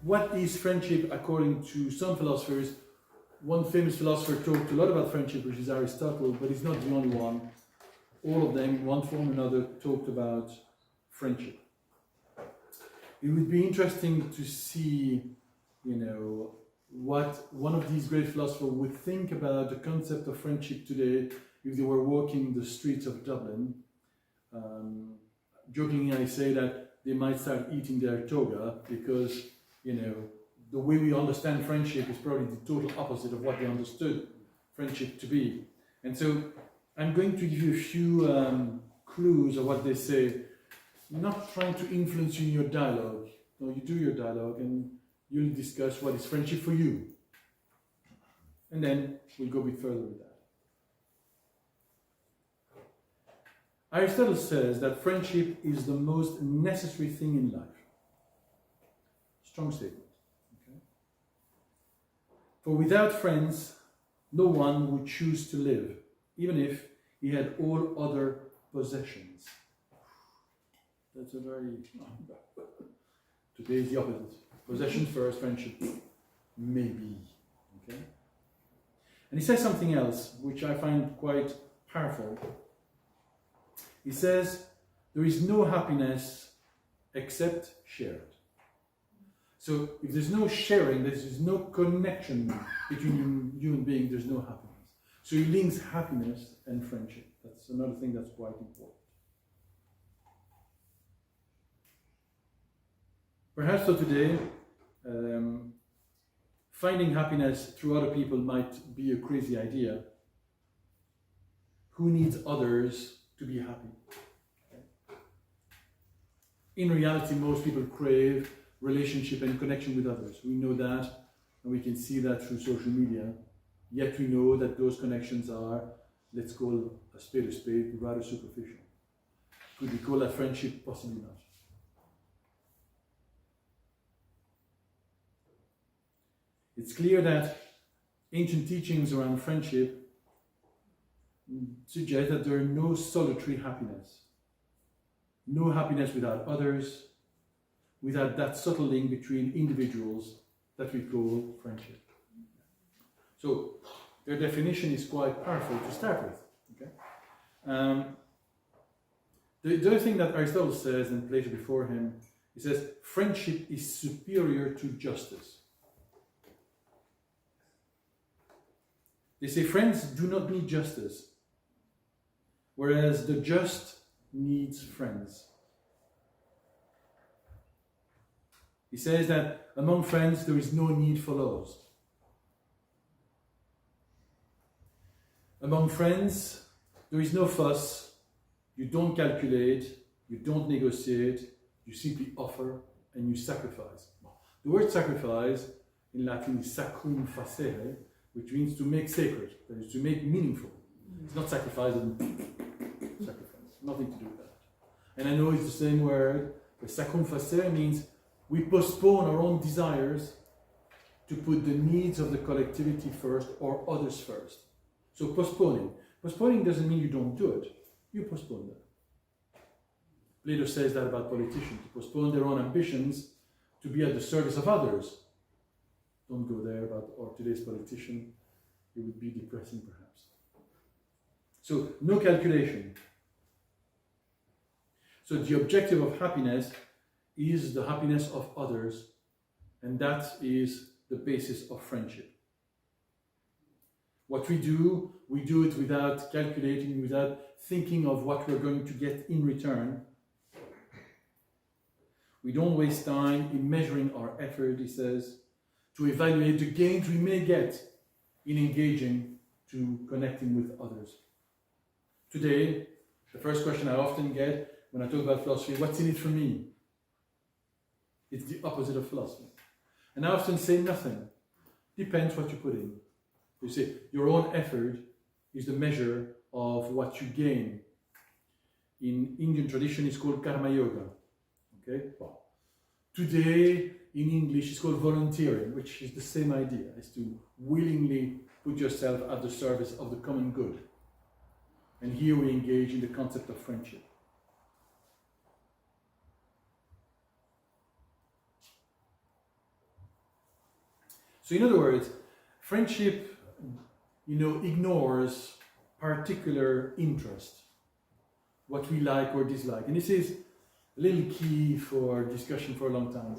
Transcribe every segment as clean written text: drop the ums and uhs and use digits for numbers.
what is friendship according to some philosophers? One famous philosopher talked a lot about friendship, which is Aristotle, but he's not the only one. All of them, in one form or another, talked about friendship. It would be interesting to see, what one of these great philosophers would think about the concept of friendship today if they were walking the streets of Dublin. Jokingly, I say that they might start eating their toga because, the way we understand friendship is probably the total opposite of what they understood friendship to be. And so I'm going to give you a few clues of what they say, not trying to influence you in your dialogue. No, you do your dialogue and you'll discuss what is friendship for you. And then we'll go a bit further with that. Aristotle says that friendship is the most necessary thing in life. Strong statement. Okay? For without friends, no one would choose to live, even if he had all other possessions. That's a very... Today is the opposite. Possessions first, friendship maybe. Okay? And he says something else, which I find quite powerful. He says, there is no happiness except shared. So if there's no sharing, there's no connection between human beings, there's no happiness. So he links happiness and friendship. That's another thing that's quite important. Perhaps so today, finding happiness through other people might be a crazy idea. Who needs others to be happy? Okay. In reality, most people crave relationship and connection with others. We know that, and we can see that through social media. Yet we know that those connections are, let's call a spade, rather superficial. Could we call that friendship? Possibly not. It's clear that ancient teachings around friendship suggest that there are no solitary happiness. No happiness without others, without that subtle link between individuals that we call friendship. So their definition is quite powerful to start with. Okay? The other thing that Aristotle says, and Plato before him, he says, friendship is superior to justice. They say friends do not need justice, whereas the just needs friends. He says that among friends there is no need for laws. Among friends there is no fuss, you don't calculate, you don't negotiate, you simply offer and you sacrifice. The word sacrifice in Latin is sacrum facere, which means to make sacred, that is to make meaningful. It's not sacrifice and sacrifice, nothing to do with that. And I know it's the same word, but sacrum facere means we postpone our own desires to put the needs of the collectivity first or others first. So postponing. Postponing doesn't mean you don't do it, you postpone them. Plato says that about politicians, to postpone their own ambitions to be at the service of others. Don't go there about today's politician. It would be depressing, perhaps. So, no calculation. So, the objective of happiness is the happiness of others, and that is the basis of friendship. What we do it without calculating, without thinking of what we're going to get in return. We don't waste time in measuring our effort, he says, to evaluate the gains we may get in engaging to connecting with others. Today, the first question I often get when I talk about philosophy, what's in it for me? It's the opposite of philosophy. And I often say nothing. Depends what you put in. You say your own effort is the measure of what you gain. In Indian tradition, it's called karma yoga. Okay? Well, today, in English, it's called volunteering, which is the same idea, is to willingly put yourself at the service of the common good. And here we engage in the concept of friendship. So in other words, friendship, ignores particular interest, what we like or dislike. And this is a little key for discussion for a long time.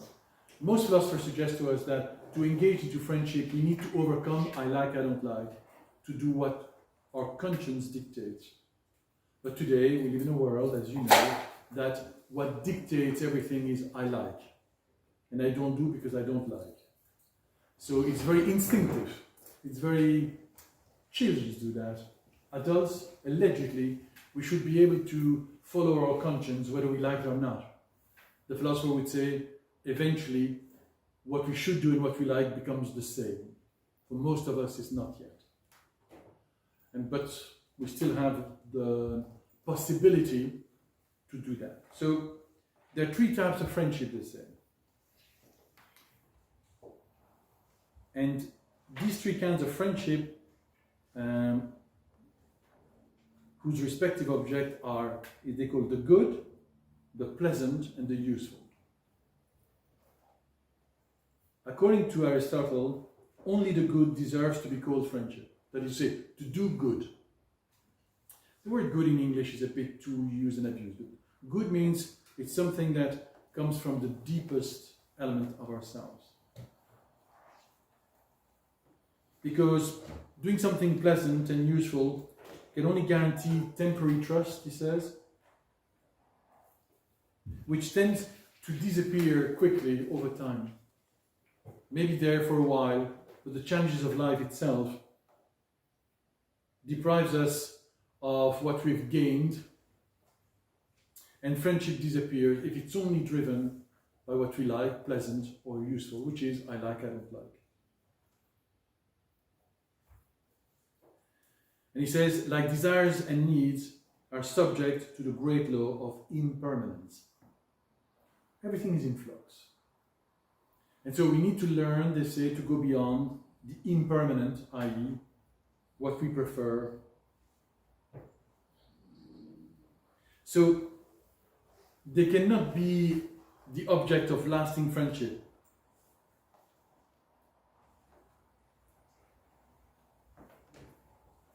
Most philosophers suggest to us that to engage into friendship, we need to overcome I like, I don't like, to do what our conscience dictates. But today, we live in a world, as you know, that what dictates everything is I like. And I don't do because I don't like. So it's very instinctive. It's very children do that. Adults, allegedly, we should be able to follow our conscience whether we like it or not. The philosopher would say, eventually, what we should do and what we like becomes the same. For most of us, it's not yet. But we still have the possibility to do that. So there are three types of friendship, they say. And these three kinds of friendship, whose respective object are, they call the good, the pleasant, and the useful. According to Aristotle, only the good deserves to be called friendship. That is to say, to do good. The word good in English is a bit too used and abused. Good means it's something that comes from the deepest element of ourselves. Because doing something pleasant and useful can only guarantee temporary trust, he says, which tends to disappear quickly over time. Maybe there for a while, but the challenges of life itself deprives us of what we've gained, and friendship disappears if it's only driven by what we like, pleasant or useful, which is I like, I don't like. And he says, like desires and needs are subject to the great law of impermanence. Everything is in flux. And so we need to learn, they say, to go beyond the impermanent, i.e., what we prefer. So they cannot be the object of lasting friendship.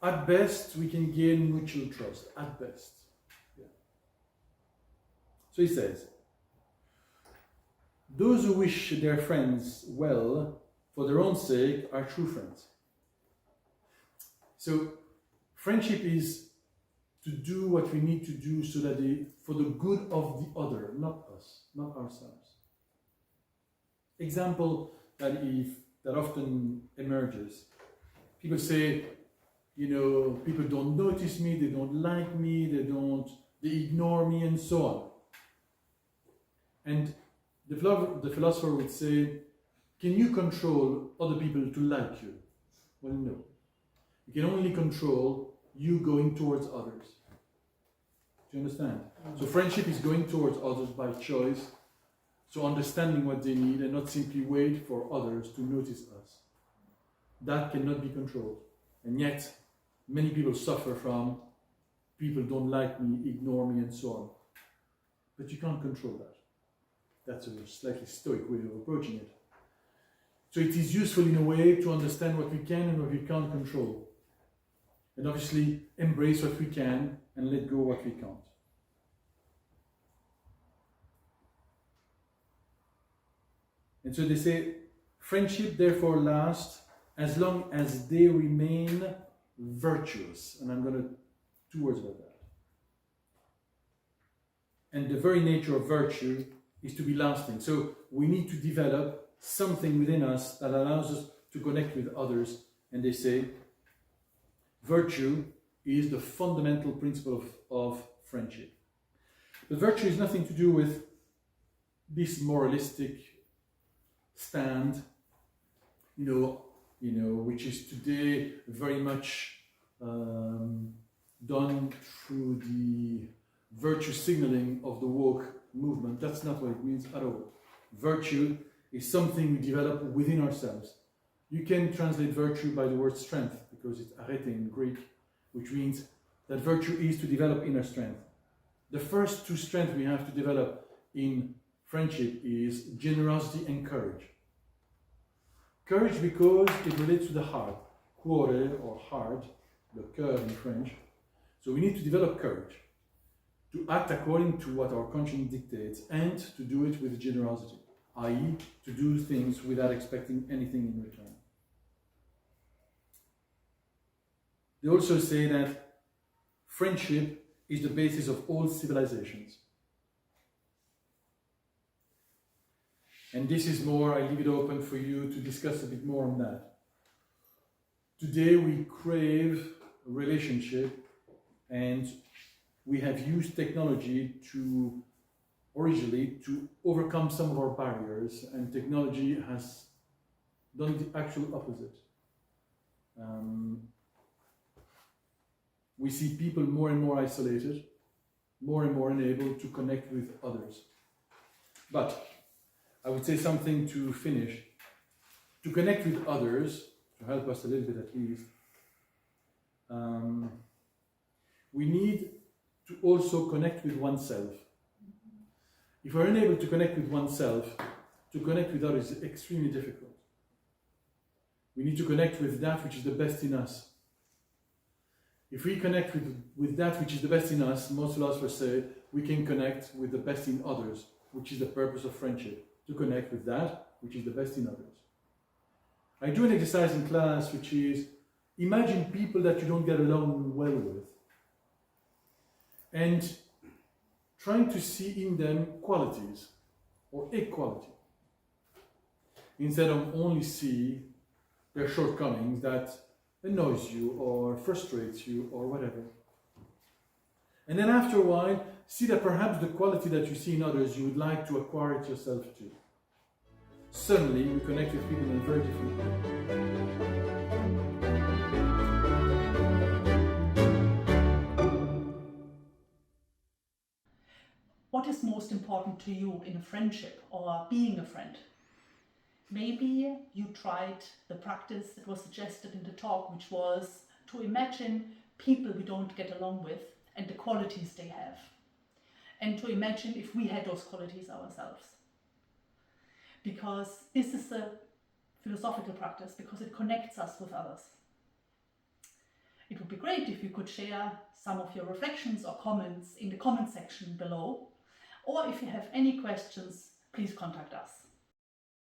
At best, we can gain mutual trust. At best. Yeah. So he says, those who wish their friends well for their own sake are true friends. So friendship is to do what we need to do so that for the good of the other, not us, not ourselves. Example that often emerges. People say, people don't notice me, they don't like me, they ignore me, and so on. And the philosopher would say, can you control other people to like you? Well, no. You can only control you going towards others. Do you understand? So friendship is going towards others by choice, so understanding what they need and not simply wait for others to notice us. That cannot be controlled. And yet, many people suffer from people don't like me, ignore me, and so on. But you can't control that. That's a slightly stoic way of approaching it. So it is useful in a way to understand what we can and what we can't control. And obviously embrace what we can and let go what we can't. And so they say, friendship therefore lasts as long as they remain virtuous. And I'm going to 2 words about that. And the very nature of virtue is to be lasting. So we need to develop something within us that allows us to connect with others. And they say, virtue is the fundamental principle of friendship. But virtue has nothing to do with this moralistic stand, which is today very much done through the virtue signaling of the woke movement. That's not what it means at all. Virtue is something we develop within ourselves. You can translate virtue by the word strength, because it's arete in Greek, which means that virtue is to develop inner strength. The first 2 strengths we have to develop in friendship is generosity and courage. Courage because it relates to the heart. Cuore or heart, le cœur in French. So we need to develop courage to act according to what our conscience dictates and to do it with generosity, i.e., to do things without expecting anything in return. They also say that friendship is the basis of all civilizations. And this is more, I leave it open for you to discuss a bit more on that. Today we crave a relationship, and we have used technology to originally to overcome some of our barriers, and technology has done the actual opposite. We see people more and more isolated, more and more unable to connect with others. But I would say something to finish. To connect with others, to help us a little bit at least, we need to also connect with oneself. If we're unable to connect with oneself, to connect with others is extremely difficult. We need to connect with that which is the best in us. If we connect with that which is the best in us, most philosophers say we can connect with the best in others, which is the purpose of friendship, to connect with that which is the best in others. I do an exercise in class which is, imagine people that you don't get along well with, and trying to see in them qualities or a quality, instead of only see their shortcomings that annoys you or frustrates you or whatever. And then after a while, see that perhaps the quality that you see in others, you would like to acquire it yourself too. Suddenly, we connect with people in a very different way. What is most important to you in a friendship or being a friend? Maybe you tried the practice that was suggested in the talk, which was to imagine people we don't get along with and the qualities they have, and to imagine if we had those qualities ourselves. Because this is a philosophical practice, because it connects us with others. It would be great if you could share some of your reflections or comments in the comment section below, or if you have any questions, please contact us.